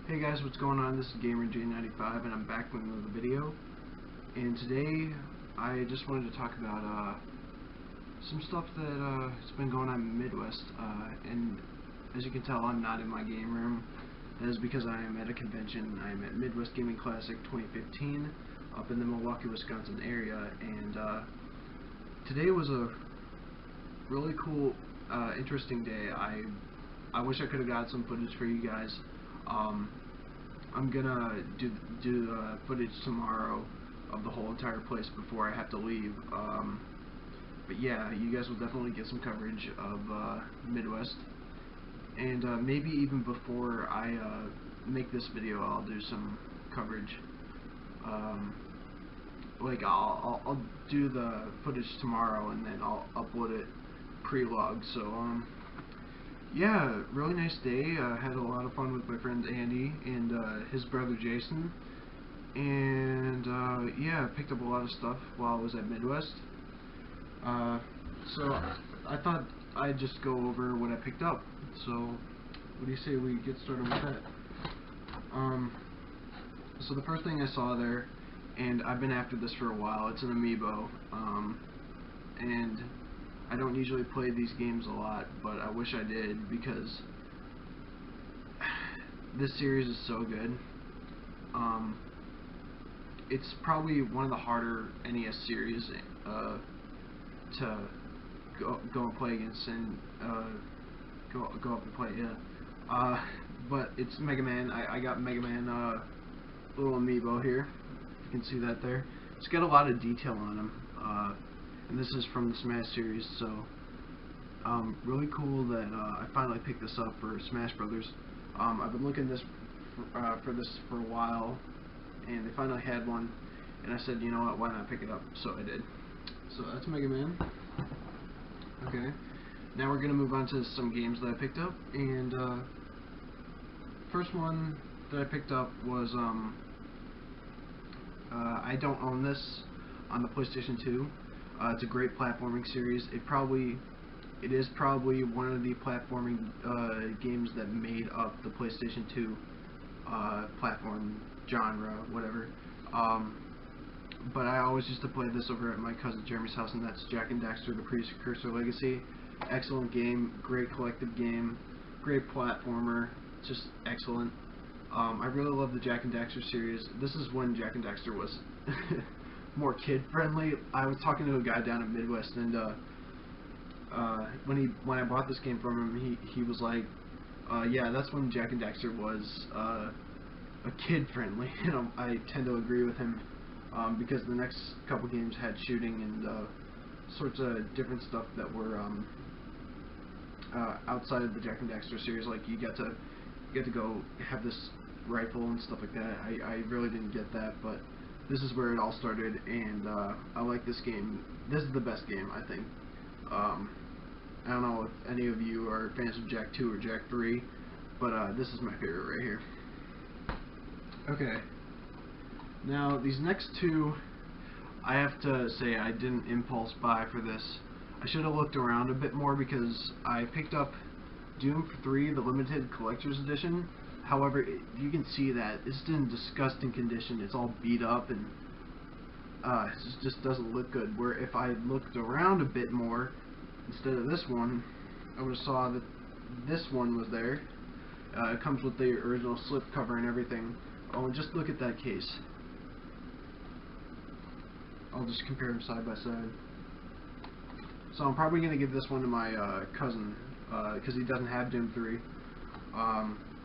Hey guys, what's going on? This is GamerJ95 and I'm back with another video. And today I just wanted to talk about some stuff that has been going on in the Midwest. And as you can tell, I'm not in my game room. That is because I am at a convention. I am at Midwest Gaming Classic 2015 up in the Milwaukee, Wisconsin area. And today was a really cool, interesting day. I wish I could have got some footage for you guys. I'm gonna do footage tomorrow of the whole entire place before I have to leave. But yeah, you guys will definitely get some coverage of Midwest, and maybe even before I make this video, I'll do some coverage. Like I'll do the footage tomorrow, and then I'll upload it pre-log. So yeah, really nice day. Had a lot of fun with my friend Andy and his brother Jason. And yeah, I picked up a lot of stuff while I was at Midwest. So I thought I'd just go over what I picked up. So what do you say we get started with that? So the first thing I saw there, and I've been after this for a while, it's an amiibo. And I don't usually play these games a lot, but I wish I did, because this series is so good. It's probably one of the harder NES series to go and play against, and go up and play. Yeah, but it's Mega Man. I got Mega Man little amiibo here. You can see that there. It's got a lot of detail on him. And this is from the Smash series, so really cool that I finally picked this up for Smash Brothers. I've been looking for this for a while, and they finally had one, and I said, you know what, why not pick it up? So I did. So that's Mega Man. Okay, now we're gonna move on to some games that I picked up, and first one that I picked up was I don't own this on the PlayStation 2. It's a great platforming series. It is probably one of the platforming games that made up the PlayStation 2 platform genre, whatever. But I always used to play this over at my cousin Jeremy's house, and that's Jak and Daxter: The Precursor Legacy. Excellent game, great collective game, great platformer, just excellent. I really love the Jak and Daxter series. This is when Jak and Daxter was more kid-friendly. I was talking to a guy down at Midwest, and when I bought this game from him, he was like, yeah, that's when Jak and Daxter was a kid-friendly. You know, I tend to agree with him, because the next couple games had shooting and sorts of different stuff that were outside of the Jak and Daxter series. Like you get to go have this rifle and stuff like that. I really didn't get that, but this is where it all started, and I like this game. This is the best game, I think. I don't know if any of you are fans of Jak 2 or Jak 3, but this is my favorite right here. Okay. Now, these next two, I have to say I didn't impulse buy for this. I should have looked around a bit more, because I picked up Doom 3, the limited collector's edition. However, you can see that it's in disgusting condition. It's all beat up, and it just doesn't look good. Where if I looked around a bit more, instead of this one, I would have saw that this one was there. It comes with the original slip cover and everything. Oh, and just look at that case. I'll just compare them side by side. So I'm probably going to give this one to my cousin, because he doesn't have Doom 3.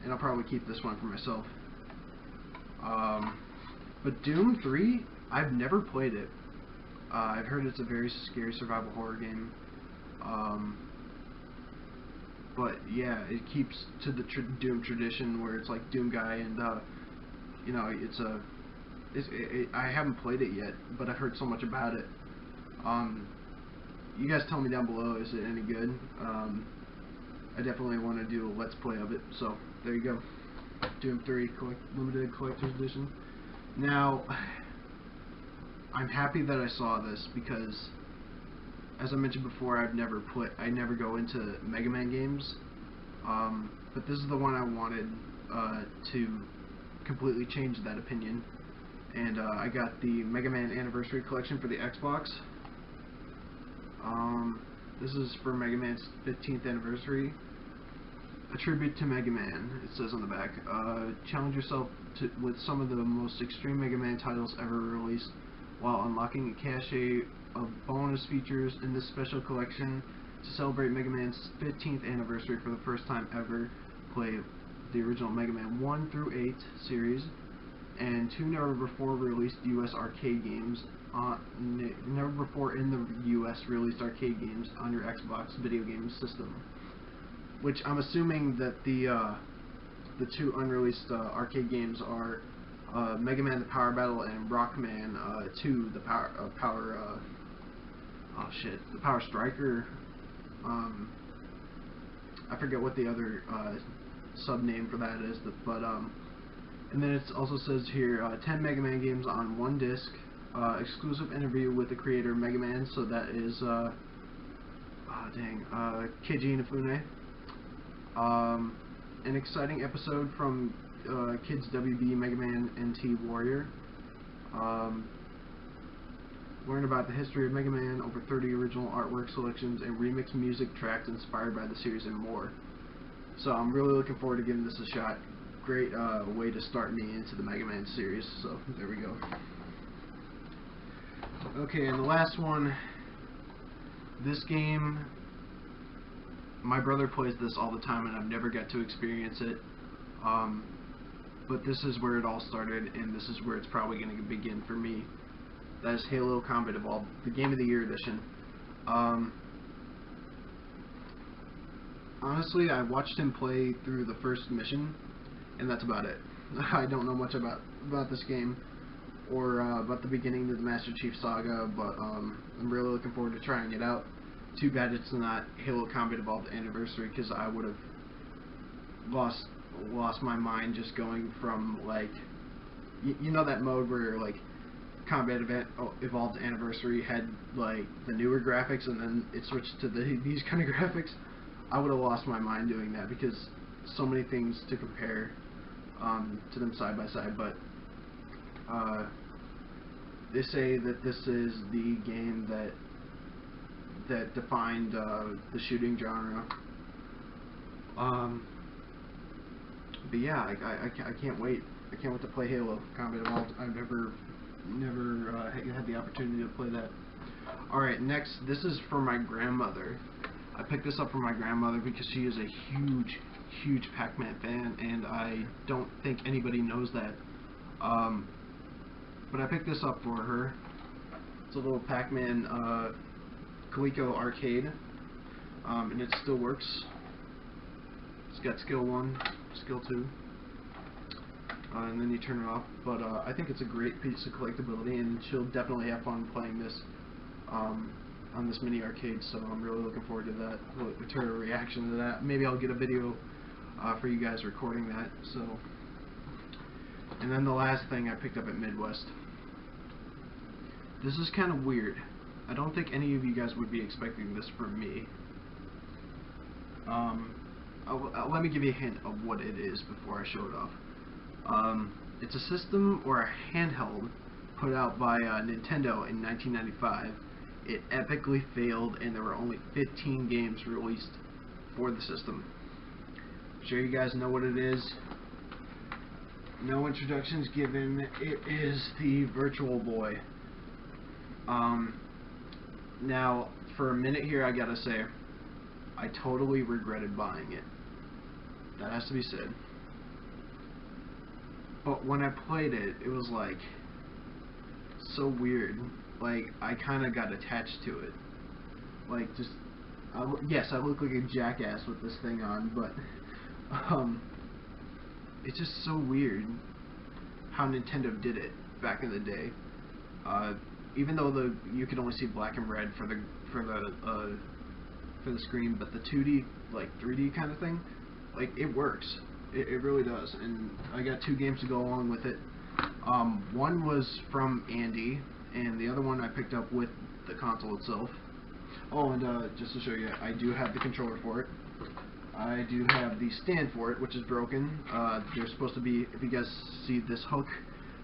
And I'll probably keep this one for myself. But Doom 3, I've never played it. I've heard it's a very scary survival horror game. But yeah, it keeps to the Doom tradition, where it's like Doom Guy, and you know, I haven't played it yet, but I've heard so much about it. You guys tell me down below, is it any good? I definitely want to do a let's play of it, so there you go. Doom 3 limited collector's edition. Now, I'm happy that I saw this, because as I mentioned before, I never go into Mega Man games, but this is the one I wanted. to completely change that opinion. And I got the Mega Man Anniversary Collection for the Xbox. This is for Mega Man's 15th anniversary. A tribute to Mega Man, it says on the back. Challenge yourself with some of the most extreme Mega Man titles ever released, while unlocking a cache of bonus features in this special collection. To celebrate Mega Man's 15th anniversary for the first time ever, play the original Mega Man 1 through 8 series, and 2 never before released US arcade games, never before in the US released arcade games on your Xbox video game system. Which I'm assuming that the 2 unreleased arcade games are Mega Man: The Power Battle and Rockman 2: The Power Striker. I forget what the other sub name for that is, but and then it also says here 10 Mega Man games on 1 disc, exclusive interview with the creator of Mega Man, so that is Keiji Inafune. An exciting episode from Kids WB Mega Man NT Warrior. Learn about the history of Mega Man, over 30 original artwork selections, and remix music tracks inspired by the series, and more. So I'm really looking forward to giving this a shot. Great way to start me into the Mega Man series, so there we go. Okay, and the last one, this game, my brother plays this all the time and I've never got to experience it, but this is where it all started, and this is where it's probably going to begin for me. That is Halo Combat Evolved, the Game of the Year edition. Honestly, I watched him play through the first mission, and that's about it. I don't know much about this game, or about the beginning of the Master Chief Saga, but I'm really looking forward to trying it out. Too bad it's not Halo Combat Evolved Anniversary, because I would have lost my mind just going from, like, you know that mode where, like, Combat Evolved Anniversary had, like, the newer graphics and then it switched to these kind of graphics? I would have lost my mind doing that, because so many things to compare to them side by side. But they say that this is the game that defined the shooting genre. But yeah, I can't wait. I can't wait to play Halo Combat Evolved. I've never had the opportunity to play that. Alright, next, this is for my grandmother. I picked this up for my grandmother because she is a huge Pacman fan, and I don't think anybody knows that. But I picked this up for her. It's a little Pacman Coleco arcade, and it still works. It's got skill 1, skill 2. And then you turn it off, but I think it's a great piece of collectability, and she'll definitely have fun playing this on this mini arcade, so I'm really looking forward to that, to her reaction to that. Maybe I'll get a video for you guys recording that. So, and then the last thing I picked up at Midwest. This is kind of weird. I don't think any of you guys would be expecting this from me. Let me give you a hint of what it is before I show it off. It's a system or a handheld put out by Nintendo in 1995. It epically failed, and there were only 15 games released for the system. I'm sure you guys know what it is. No introductions given. It is the Virtual Boy. Now, for a minute here, I gotta say, I totally regretted buying it. That has to be said. But when I played it, it was like so weird. Like, I kind of got attached to it. Like, just yes, I look like a jackass with this thing on, but it's just so weird how Nintendo did it back in the day. Even though you could only see black and red for the screen, but the 2D, like 3D kind of thing, like, it works. It really does. And I got 2 games to go along with it. One was from Andy, and the other one I picked up with the console itself. Oh, and just to show you, I do have the controller for it. I do have the stand for it, which is broken. There's supposed to be, if you guys see this hook,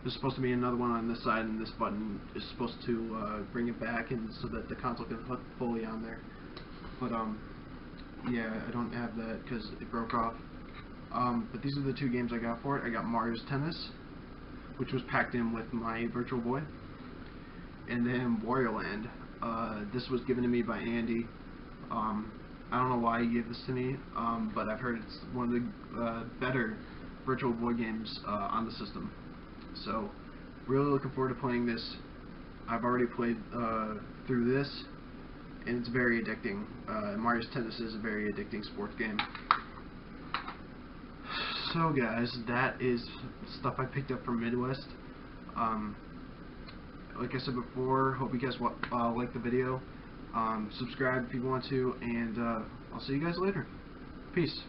there's supposed to be another one on this side, and this button is supposed to bring it back, and so that the console can hook fully on there. But yeah, I don't have that because it broke off. But these are the two games I got for it. I got Mario's Tennis, which was packed in with my Virtual Boy, and then Wario Land. This was given to me by Andy. I don't know why he gave this to me, but I've heard it's one of the better Virtual Boy games on the system. So, really looking forward to playing this. I've already played through this, and it's very addicting. Mario's Tennis is a very addicting sports game. So guys, that is stuff I picked up from Midwest. Like I said before, hope you guys like the video. Subscribe if you want to, and I'll see you guys later. Peace.